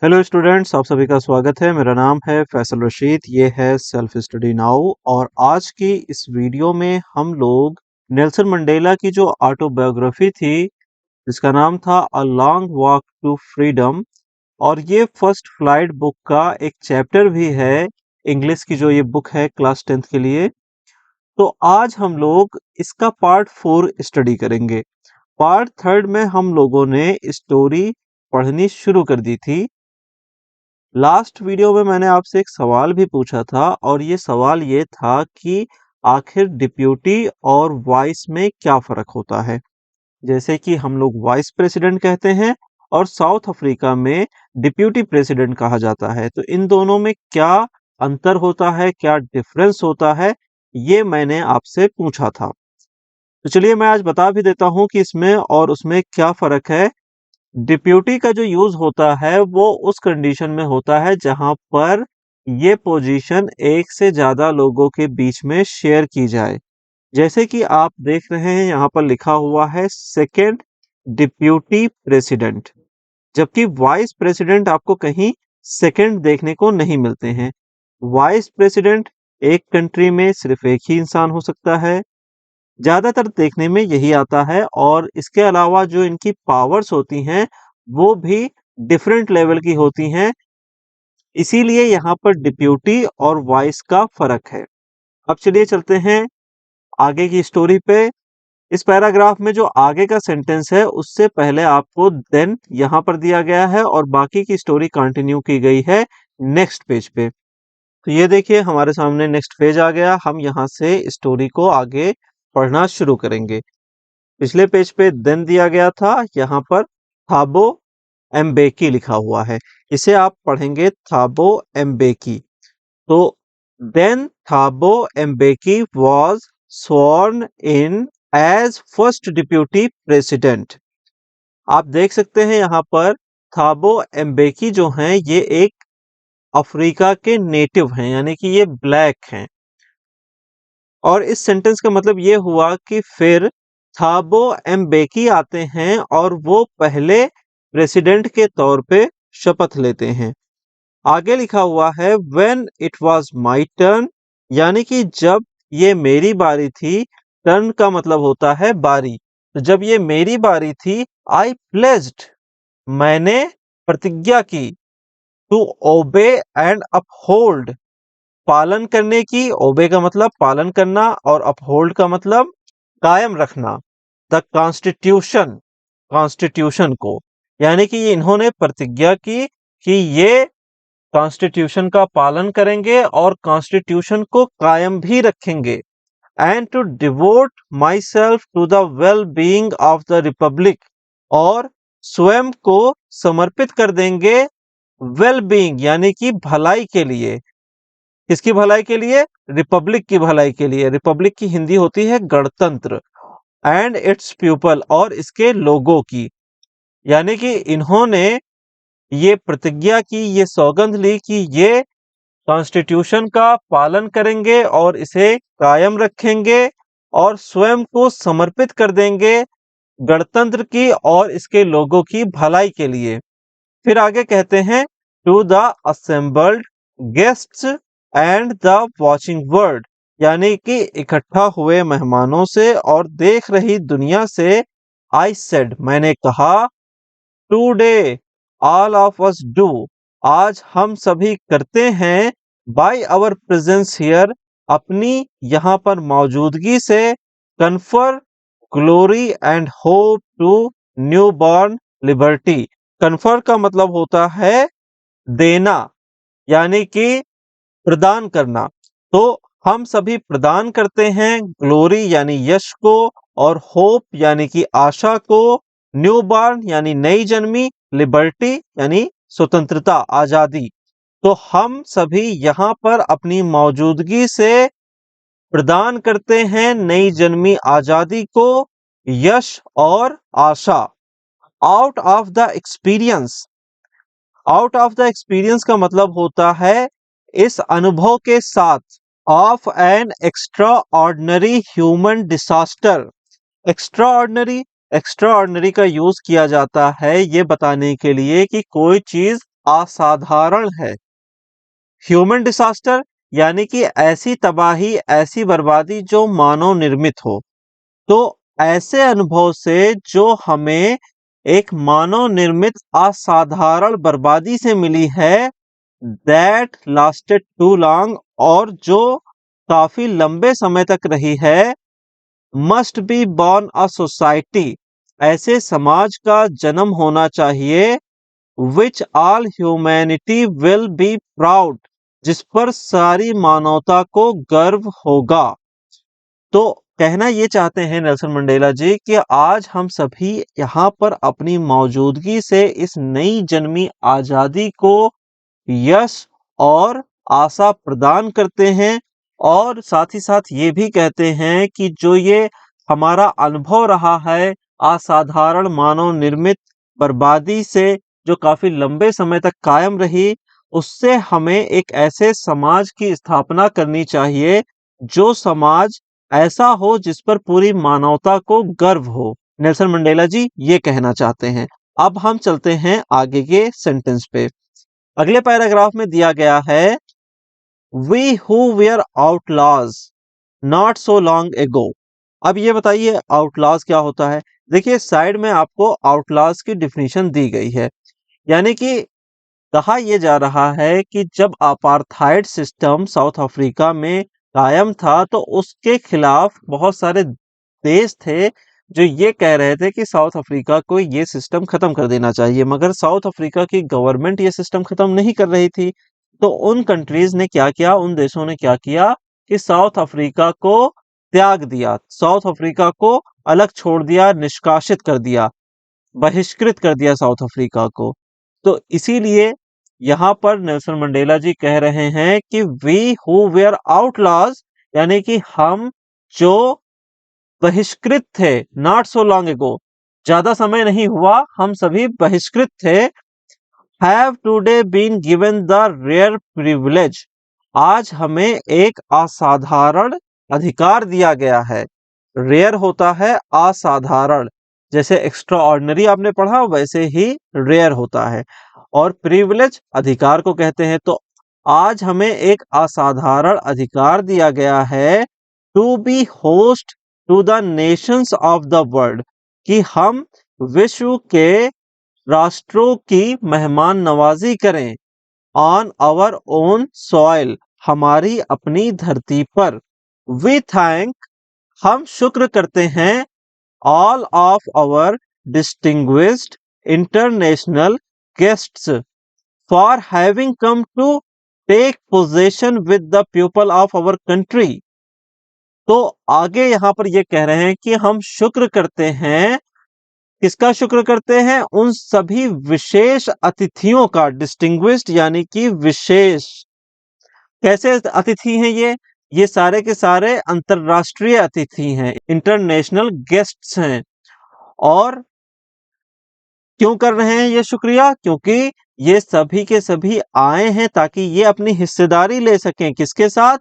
Hello students, आप सभी का स्वागत है। मेरा नाम है फैसल रशीद। ये है सेल्फ स्टडी नाउ और आज की इस वीडियो में हम लोग नेल्सन मंडेला की जो ऑटोबायोग्राफी थी जिसका नाम था a long walk to freedom, और ये फर्स्ट फ्लाइट बुक का एक चैप्टर भी है। इंग्लिश की जो ये बुक है क्लास 10th के लिए। तो आज हम लोग इसका पार्ट 4 स्टडी करेंगे। पार्ट 3 में हम लोगों ने स्टोरी पढ़नी शुरू कर दी थी। लास्ट वीडियो में मैंने आपसे एक सवाल भी पूछा था और ये सवाल ये था कि आखिर डिप्यूटी और वाइस में क्या फर्क होता है। जैसे कि हम लोग वाइस प्रेसिडेंट कहते हैं और साउथ अफ्रीका में डिप्यूटी प्रेसिडेंट कहा जाता है। तो इन दोनों में क्या अंतर होता है, क्या डिफरेंस होता है, ये मैंने आपसे पूछा था। तो चलिए मैं आज बता भी देता हूँ कि इसमें और उसमें क्या फर्क है। डिप्यूटी का जो यूज होता है वो उस कंडीशन में होता है जहां पर ये पोजीशन एक से ज्यादा लोगों के बीच में शेयर की जाए। जैसे कि आप देख रहे हैं यहाँ पर लिखा हुआ है सेकेंड डिप्यूटी प्रेसिडेंट, जबकि वाइस प्रेसिडेंट आपको कहीं सेकेंड देखने को नहीं मिलते हैं। वाइस प्रेसिडेंट एक कंट्री में सिर्फ एक ही इंसान हो सकता है, ज्यादातर देखने में यही आता है। और इसके अलावा जो इनकी पावर्स होती हैं वो भी डिफरेंट लेवल की होती हैं, इसीलिए यहाँ पर डिप्यूटी और वाइस का फर्क है। अब चलिए चलते हैं आगे की स्टोरी पे। इस पैराग्राफ में जो आगे का सेंटेंस है उससे पहले आपको देन यहाँ पर दिया गया है और बाकी की स्टोरी कंटिन्यू की गई है नेक्स्ट पेज पे। तो ये देखिए हमारे सामने नेक्स्ट पेज आ गया। हम यहाँ से स्टोरी को आगे पढ़ना शुरू करेंगे। पिछले पेज पे देन दिया गया था, यहाँ पर थाबो एम्बेकी लिखा हुआ है, इसे आप पढ़ेंगे थाबो एम्बेकी। तो then Thabo Mbeki was sworn in as first deputy president. आप देख सकते हैं यहाँ पर थाबो एम्बेकी जो हैं ये एक अफ्रीका के नेटिव हैं, यानी कि ये ब्लैक हैं। और इस सेंटेंस का मतलब ये हुआ कि फिर थाबो एम्बेकी आते हैं और वो पहले प्रेसिडेंट के तौर पे शपथ लेते हैं। आगे लिखा हुआ है when it was my turn, यानी कि जब ये मेरी बारी थी। टर्न का मतलब होता है बारी। तो जब ये मेरी बारी थी, आई प्लेज्ड, मैंने प्रतिज्ञा की, टू ओबे एंड अपहोल्ड, पालन करने की। ओबे का मतलब पालन करना और अपहोल्ड का मतलब कायम रखना। द कॉन्स्टिट्यूशन, कॉन्स्टिट्यूशन को, यानी कि इन्होंने प्रतिज्ञा की कि ये कॉन्स्टिट्यूशन का पालन करेंगे और कॉन्स्टिट्यूशन को कायम भी रखेंगे। And to devote myself to the well being of the republic, और स्वयं को समर्पित कर देंगे वेल बीइंग यानी कि भलाई के लिए। किसकी भलाई के लिए? रिपब्लिक की भलाई के लिए। रिपब्लिक की हिंदी होती है गणतंत्र। एंड इट्स पीपल, और इसके लोगों की। यानी कि इन्होंने ये प्रतिज्ञा की, ये सौगंध ली कि ये कॉन्स्टिट्यूशन का पालन करेंगे और इसे कायम रखेंगे और स्वयं को समर्पित कर देंगे गणतंत्र की और इसके लोगों की भलाई के लिए। फिर आगे कहते हैं to the assembled guests and the watching world, यानी कि इकट्ठा हुए मेहमानों से और देख रही दुनिया से। आई सेड, मैंने कहा, today all of us do, आज हम सभी करते हैं, बाय आवर प्रेजेंस हियर, अपनी यहाँ पर मौजूदगी से, confer glory and hope to new born liberty. Confer का मतलब होता है देना, यानी कि प्रदान करना। तो हम सभी प्रदान करते हैं ग्लोरी यानी यश को, और होप यानी कि आशा को, न्यू बॉर्न यानी नई जन्मी, लिबर्टी यानी स्वतंत्रता, आजादी। तो हम सभी यहाँ पर अपनी मौजूदगी से प्रदान करते हैं नई जन्मी आजादी को, यश और आशा। Out of the experience, out of the experience का मतलब होता है इस अनुभव के साथ, of an extraordinary human disaster. Extraordinary, extraordinary का यूज किया जाता है ये बताने के लिए कि कोई चीज असाधारण है। ह्यूमन डिसास्टर यानी कि ऐसी तबाही, ऐसी बर्बादी जो मानव निर्मित हो। तो ऐसे अनुभव से जो हमें एक मानव निर्मित असाधारण बर्बादी से मिली है, दैट लास्टेड टू लॉन्ग, और जो काफी लंबे समय तक रही है, must be born a society, ऐसे समाज का जन्म होना चाहिए, which all humanity will be proud, जिस पर सारी मानवता को गर्व होगा। तो कहना ये चाहते हैं नेल्सन मंडेला जी कि आज हम सभी यहाँ पर अपनी मौजूदगी से इस नई जन्मी आजादी को यश और आशा प्रदान करते हैं, और साथ ही साथ ये भी कहते हैं कि जो ये हमारा अनुभव रहा है असाधारण मानव निर्मित बर्बादी से, जो काफी लंबे समय तक कायम रही, उससे हमें एक ऐसे समाज की स्थापना करनी चाहिए जो समाज ऐसा हो जिस पर पूरी मानवता को गर्व हो। नेल्सन मंडेला जी ये कहना चाहते हैं। अब हम चलते हैं आगे के सेंटेंस पे। अगले पैराग्राफ में दिया गया है, we who were outlaws not so long ago. अब ये बताइए आउटलॉज क्या होता है। देखिए साइड में आपको आउटलॉज की डिफिनीशन दी गई है। यानी कि कहा यह जा रहा है कि जब अपार्थाइड सिस्टम साउथ अफ्रीका में कायम था, तो उसके खिलाफ बहुत सारे देश थे जो ये कह रहे थे कि साउथ अफ्रीका को ये सिस्टम खत्म कर देना चाहिए, मगर साउथ अफ्रीका की गवर्नमेंट ये सिस्टम खत्म नहीं कर रही थी। तो उन कंट्रीज ने क्या किया, उन देशों ने क्या किया कि साउथ अफ्रीका को त्याग दिया, साउथ अफ्रीका को अलग छोड़ दिया, निष्कासित कर दिया, बहिष्कृत कर दिया साउथ अफ्रीका को। तो इसीलिए यहाँ पर नेल्सन मंडेला जी कह रहे हैं कि वी हु वेयर आउटलॉज, यानी कि हम जो बहिष्कृत थे, नॉट सो लॉन्ग एगो, ज्यादा समय नहीं हुआ हम सभी बहिष्कृत थे, have today been given the rare privilege, आज हमें एक असाधारण अधिकार दिया गया है। रेयर होता है असाधारण, जैसे एक्स्ट्रा ऑर्डिनरी आपने पढ़ा वैसे ही रेयर होता है, और प्रिविलेज अधिकार को कहते हैं। तो आज हमें एक असाधारण अधिकार दिया गया है, to be host to the nations of the world, कि हम विश्व के राष्ट्रों की मेहमान नवाजी करें, ऑन आवर ओन सॉइल, हमारी अपनी धरती पर। वी थैंक, हम शुक्र करते हैं, all of our distinguished international guests for having come to take possession with the people of our country. तो आगे यहां पर ये कह रहे हैं कि हम शुक्र करते हैं, किसका शुक्र करते हैं, उन सभी विशेष अतिथियों का, डिस्टिंग्विश्ड यानी कि विशेष। कैसे अतिथि हैं ये सारे के सारे अंतरराष्ट्रीय अतिथि हैं, इंटरनेशनल गेस्ट्स हैं। और क्यों कर रहे हैं ये शुक्रिया, क्योंकि ये सभी के सभी आए हैं ताकि ये अपनी हिस्सेदारी ले सकें, किसके साथ,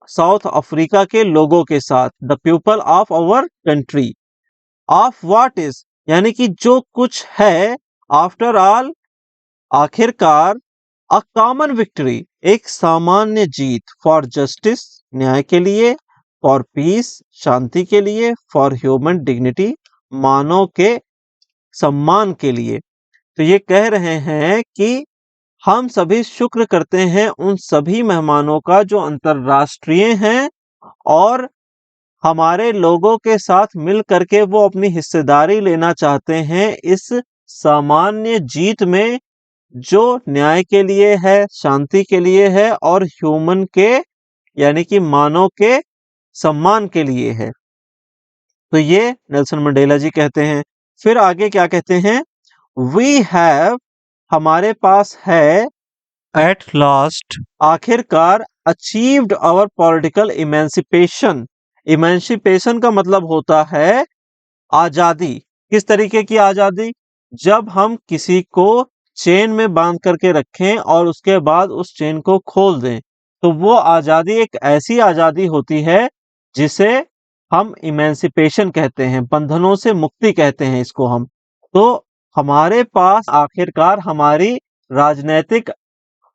साउथ अफ्रीका के लोगों के साथ, the people of our country. Of what is, यानी कि जो कुछ है, आफ्टर ऑल, आखिरकार, अ कॉमन विक्ट्री, एक सामान्य जीत, फॉर जस्टिस, न्याय के लिए, फॉर पीस, शांति के लिए, फॉर ह्यूमन डिग्निटी, मानव के सम्मान के लिए। तो ये कह रहे हैं कि हम सभी शुक्र करते हैं उन सभी मेहमानों का जो अंतरराष्ट्रीय हैं, और हमारे लोगों के साथ मिल करके वो अपनी हिस्सेदारी लेना चाहते हैं इस सामान्य जीत में, जो न्याय के लिए है, शांति के लिए है, और ह्यूमन के यानी कि मानव के सम्मान के लिए है। तो ये नेल्सन मंडेला जी कहते हैं। फिर आगे क्या कहते हैं, वी हैव, हमारे पास है, एट लास्ट, आखिरकार, achieved our political emancipation. Emancipation का मतलब होता है आजादी। किस तरीके की आजादी, जब हम किसी को चेन में बांध करके रखें और उसके बाद उस चेन को खोल दें, तो वो आजादी एक ऐसी आजादी होती है जिसे हम इमेंसिपेशन कहते हैं, बंधनों से मुक्ति कहते हैं इसको हम। तो हमारे पास आखिरकार हमारी राजनैतिक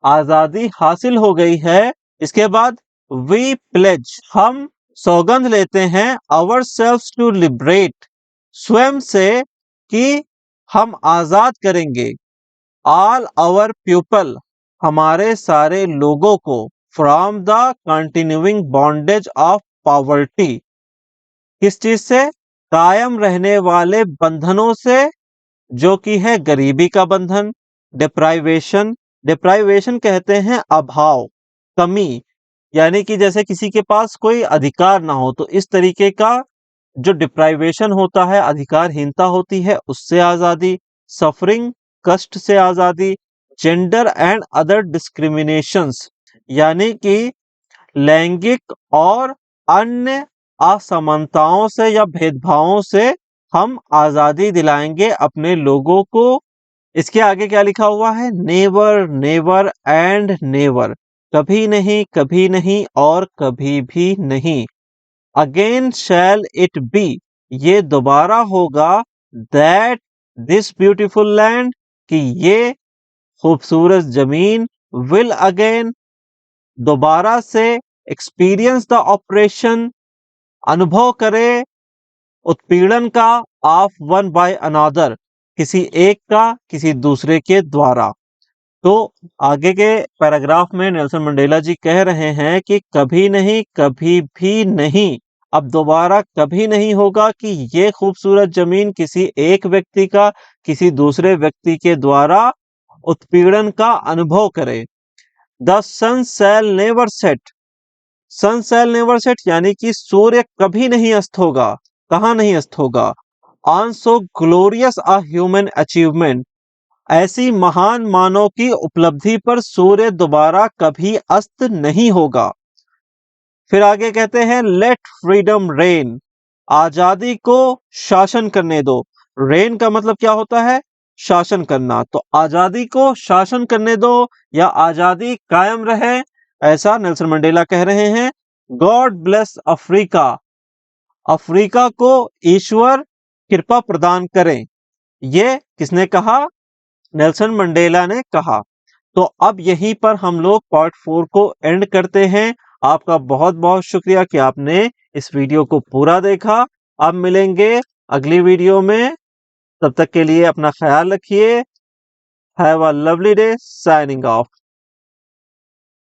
आजादी हासिल हो गई है। इसके बाद वी प्लेज, हम सौगंध लेते हैं, आवर सेल्फ टू लिबरेट, स्वयं से कि हम आजाद करेंगे, ऑल आवर पीपल, हमारे सारे लोगों को, from the continuing bondage of poverty, किस चीज से, कायम रहने वाले बंधनों से, जो कि है गरीबी का बंधन। डिप्राइवेशन, डिप्राइवेशन कहते हैं अभाव, कमी, यानी कि जैसे किसी के पास कोई अधिकार ना हो, तो इस तरीके का जो डिप्राइवेशन होता है, अधिकारहीनता होती है, उससे आजादी। सफरिंग, कष्ट से आजादी। जेंडर एंड अदर डिस्क्रिमिनेशंस, यानी कि लैंगिक और अन्य असमानताओं से या भेदभावों से हम आजादी दिलाएंगे अपने लोगों को। इसके आगे क्या लिखा हुआ है, नेवर नेवर एंड नेवर, कभी नहीं और कभी भी नहीं। अगेन शैल इट बी, ये दोबारा होगा, दैट दिस ब्यूटीफुल लैंड, कि ये खूबसूरत जमीन, विल अगेन, दोबारा से, एक्सपीरियंस द ऑपरेशन, अनुभव करे उत्पीड़न का, ऑफ वन बाय अनादर, किसी एक का किसी दूसरे के द्वारा। तो आगे के पैराग्राफ में नेल्सन मंडेला जी कह रहे हैं कि कभी नहीं कभी भी नहीं, अब दोबारा कभी नहीं होगा कि ये खूबसूरत जमीन किसी एक व्यक्ति का किसी दूसरे व्यक्ति के द्वारा उत्पीड़न का अनुभव करे। The sun shall never set, sun shall never set, यानी कि सूर्य कभी नहीं अस्त होगा। कहाँ नहीं अस्त होगा, on so glorious a human achievement, ऐसी महान मानव की उपलब्धि पर सूर्य दोबारा कभी अस्त नहीं होगा। फिर आगे कहते हैं लेट फ्रीडम रेन, आजादी को शासन करने दो। रेन का मतलब क्या होता है, शासन करना, तो आजादी को शासन करने दो या आजादी कायम रहे, ऐसा नेल्सन मंडेला कह रहे हैं। गॉड ब्लेस अफ्रीका, अफ्रीका को ईश्वर कृपा प्रदान करें, ये किसने कहा, नेल्सन मंडेला ने कहा। तो अब यहीं पर हम लोग पार्ट 4 को एंड करते हैं। आपका बहुत बहुत शुक्रिया कि आपने इस वीडियो को पूरा देखा। अब मिलेंगे अगली वीडियो में, तब तक के लिए अपना ख्याल रखिए। Have a lovely day, signing off.